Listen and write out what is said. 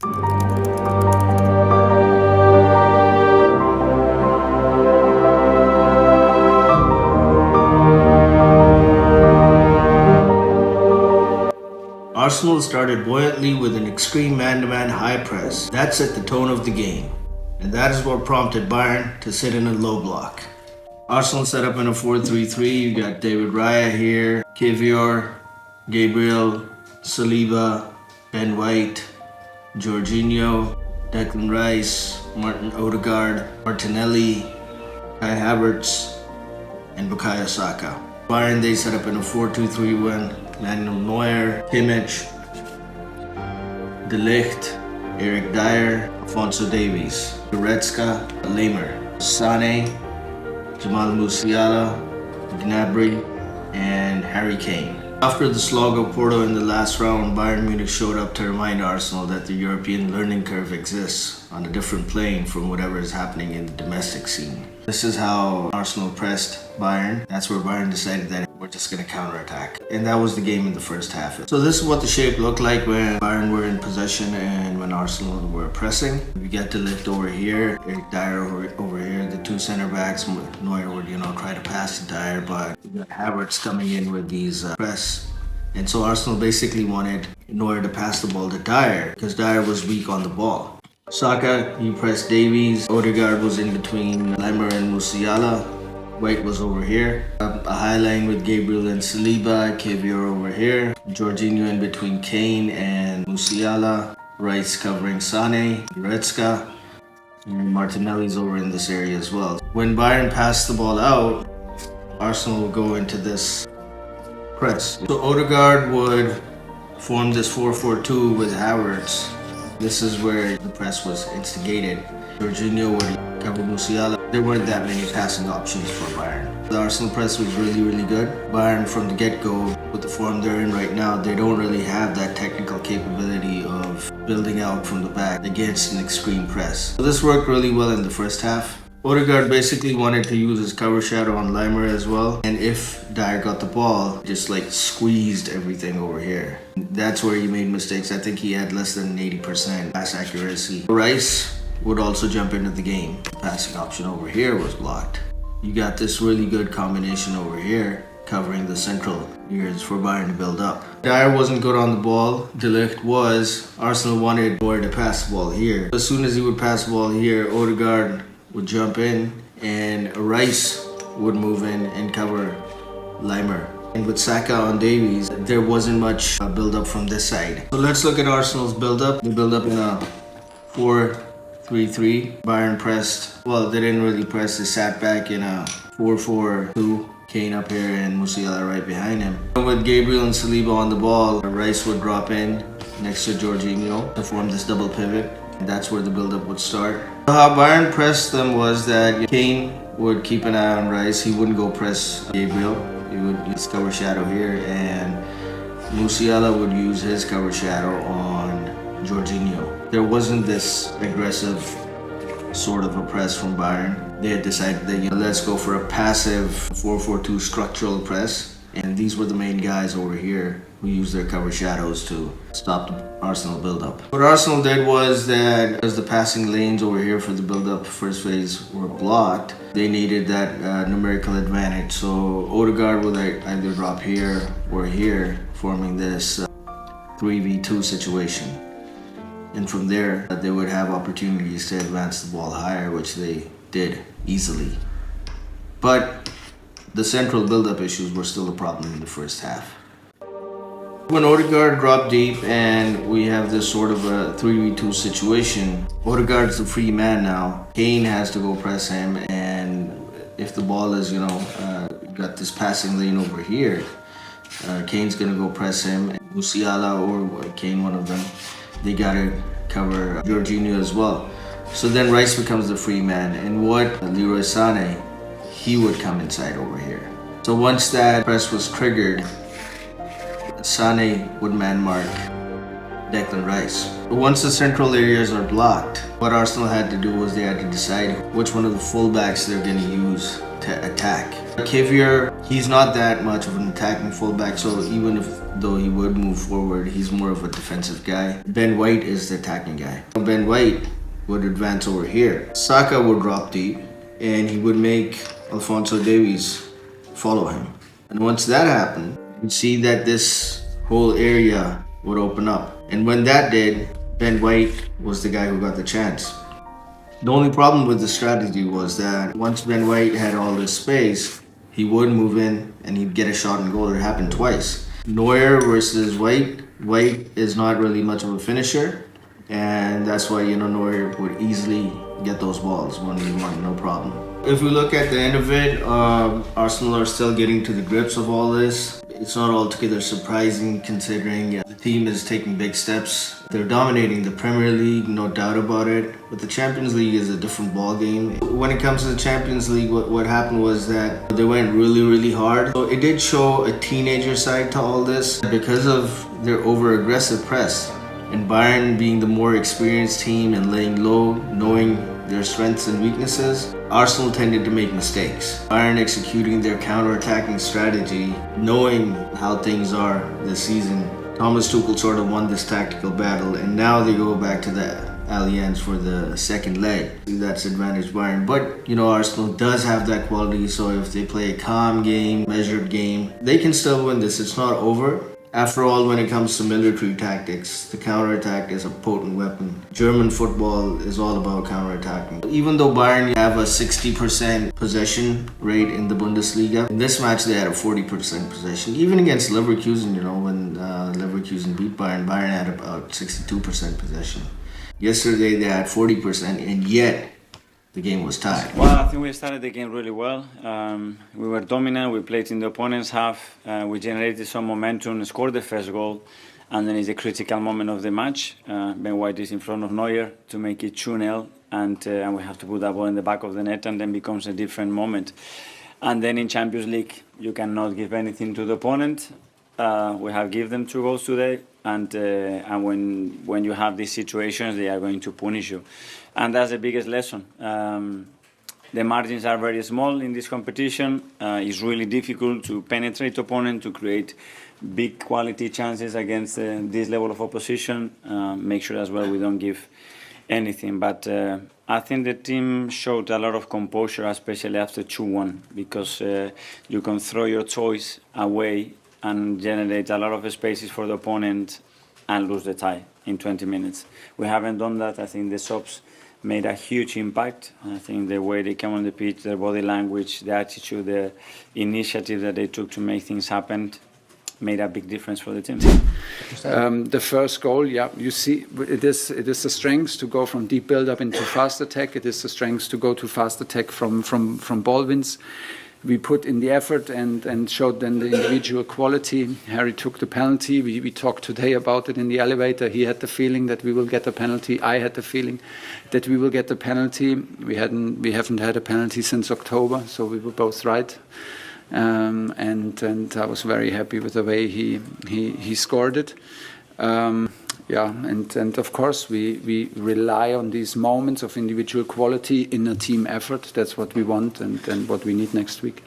Arsenal started buoyantly with an extreme man-to-man high press. That set the tone of the game, and that is what prompted Bayern to sit in a low block. Arsenal set up in a 4-3-3. You got David Raya here, Kivior, Gabriel, Saliba, Ben White, Jorginho, Declan Rice, Martin Odegaard, Martinelli, Kai Havertz, and Bukayo Saka. Bayern, they set up in a 4-2-3-1. Manuel Neuer, Kimmich, De Ligt, Eric Dyer, Alphonso Davies, Goretzka, Lamer, Sané, Jamal Musiala, Gnabry, and Harry Kane. After the slog of Porto in the last round, Bayern Munich showed up to remind Arsenal that the European learning curve exists on a different plane from whatever is happening in the domestic scene. This is how Arsenal pressed Bayern. That's where Bayern decided that we're just going to counterattack. And that was the game in the first half. So this is what the shape looked like when Bayern were in possession and when Arsenal were pressing. We get De Ligt over here, Eric Dyer over here, the two center backs. Neuer would, try to pass to Dyer, but we got Havertz coming in with these press. And so Arsenal basically wanted Neuer to pass the ball to Dyer because Dyer was weak on the ball. Saka, he pressed Davies. Odegaard was in between Lemmer and Musiala. White was over here. A high line with Gabriel and Saliba. Kivior over here. Jorginho in between Kane and Musiala. Rice covering Sané. Goretzka. And Martinelli's over in this area as well. When Bayern passed the ball out, Arsenal will go into this press. So Odegaard would form this 4-4-2 with Havertz. This is where the press was instigated. Jorginho would cover Musiala. There weren't that many passing options for Bayern. The Arsenal press was really good. Bayern from the get-go, with the form they're in right now, they don't really have that technical capability of building out from the back against an extreme press. So this worked really well in the first half. Odegaard basically wanted to use his cover shadow on Limer as well. And if Dyer got the ball, just squeezed everything over here. That's where he made mistakes. I think he had less than 80% pass accuracy. Rice would also jump into the game. The passing option over here was blocked. You got this really good combination over here covering the central areas for Bayern to build up. Dyer wasn't good on the ball. De Ligt was. Arsenal wanted Neuer to pass the ball here. As soon as he would pass the ball here, Odegaard would jump in and Rice would move in and cover Limer. And with Saka on Davies, there wasn't much build-up from this side. So let's look at Arsenal's build-up. They build up in a 4-3-3. Bayern pressed. Well, they didn't really press. They sat back in a 4-4-2. Kane up here and Musiala right behind him. With Gabriel and Saliba on the ball, Rice would drop in next to Jorginho to form this double pivot. And that's where the build-up would start. How Bayern pressed them was that Kane would keep an eye on Rice. He wouldn't go press Gabriel. He would use cover shadow here, and Musiala would use his cover shadow on Jorginho. There wasn't this aggressive sort of a press from Bayern. They had decided that let's go for a passive 4-4-2 structural press, and these were the main guys over here who used their cover shadows to stop the Arsenal build-up. What Arsenal did was that as the passing lanes over here for the build-up first phase were blocked, they needed that numerical advantage. So Odegaard would either drop here or here, forming this 3v2 situation. And from there, they would have opportunities to advance the ball higher, which they did easily. But the central build-up issues were still a problem in the first half. When Odegaard dropped deep and we have this sort of a 3v2 situation, Odegaard's the free man now. Kane has to go press him, and if the ball is, got this passing lane over here, Kane's gonna go press him. Musiala or Kane, one of them, they gotta cover Jorginho as well. So then Rice becomes the free man, and what Leroy Sané, he would come inside over here. So once that press was triggered, Sané would man mark Declan Rice. But once the central areas are blocked, what Arsenal had to do was they had to decide which one of the fullbacks they're going to use to attack. Kivior, he's not that much of an attacking fullback, so even though he would move forward, he's more of a defensive guy. Ben White is the attacking guy. Ben White would advance over here. Saka would drop deep, and he would make Alphonso Davies follow him. And once that happened, you'd see that this whole area would open up. And when that did, Ben White was the guy who got the chance. The only problem with the strategy was that once Ben White had all this space, he would move in and he'd get a shot on goal. It happened twice. Neuer versus White. White is not really much of a finisher, and that's why, Neuer would easily get those balls 1v1, no problem. If we look at the end of it, Arsenal are still getting to the grips of all this. It's not altogether surprising considering the team is taking big steps. They're dominating the Premier League, no doubt about it. But the Champions League is a different ball game. When it comes to the Champions League, what happened was that they went really, really hard. So it did show a teenager side to all this because of their over-aggressive press. And Bayern being the more experienced team and laying low, knowing their strengths and weaknesses, Arsenal tended to make mistakes. Bayern executing their counter-attacking strategy, knowing how things are this season. Thomas Tuchel sort of won this tactical battle, and now they go back to the Allianz for the second leg. That's advantage Bayern. But, Arsenal does have that quality, so if they play a calm game, measured game, they can still win this. It's not over. After all, when it comes to military tactics, the counterattack is a potent weapon. German football is all about counterattacking. Even though Bayern have a 60% possession rate in the Bundesliga, in this match they had a 40% possession. Even against Leverkusen, when Leverkusen beat Bayern, Bayern had about 62% possession. Yesterday they had 40%, and yet the game was tied. Well, I think we started the game really well. We were dominant. We played in the opponent's half. We generated some momentum, scored the first goal, and then it's a critical moment of the match. Ben White is in front of Neuer to make it 2-0, and we have to put that ball in the back of the net, and then becomes a different moment. And then in Champions League, you cannot give anything to the opponent. We have given them 2 goals today, and when you have these situations, they are going to punish you. And that's the biggest lesson. The margins are very small in this competition. It's really difficult to penetrate opponent, to create big quality chances against this level of opposition. Make sure as well we don't give anything. But I think the team showed a lot of composure, especially after 2-1, because you can throw your toys away and generate a lot of spaces for the opponent and lose the tie in 20 minutes. We haven't done that. I think the subs made a huge impact. I think the way they came on the pitch, their body language, the attitude, the initiative that they took to make things happen made a big difference for the team. The first goal, you see, it is the strength to go from deep build-up into fast attack. It is the strength to go to fast attack from ball wins. We put in the effort and showed then the individual quality. Harry took the penalty. We talked today about it in the elevator. He had the feeling that we will get a penalty. I had the feeling that we will get the penalty. We haven't had a penalty since October, so we were both right. And I was very happy with the way he scored it. And of course we rely on these moments of individual quality in a team effort. That's what we want and what we need next week.